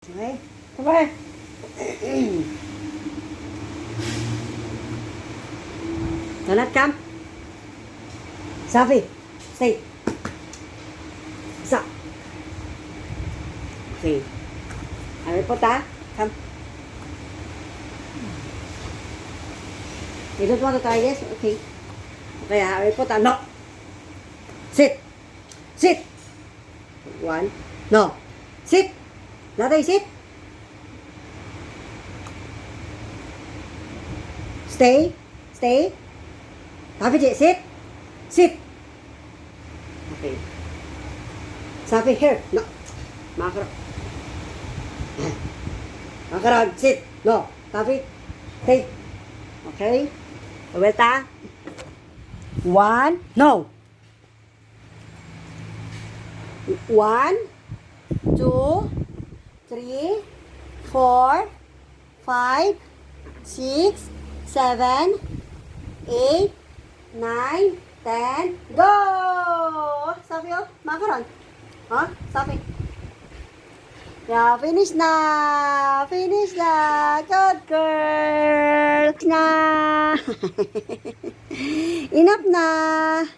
Okay, come on. Donut, come. Sophie, stay. Stop. Okay. Harry Potter, come. You don't want to try this? Okay. Okay, Harry Potter, no. Sit. Sit. One. No. Sit. Latay, sit. Stay. Stay. Safi, sit. Sit. Okay. Safi, here. No. Macaron. Macaron, sit. No. Safi, stay. Okay. Vuelta. One. No. 1, 2, 3, 4, 5, 6, 7, 8, 9, 10, go! Sabi oh, macaron. Huh? Sabi. Yeah, finish na! Finish na! Good girl! Na! Enough na!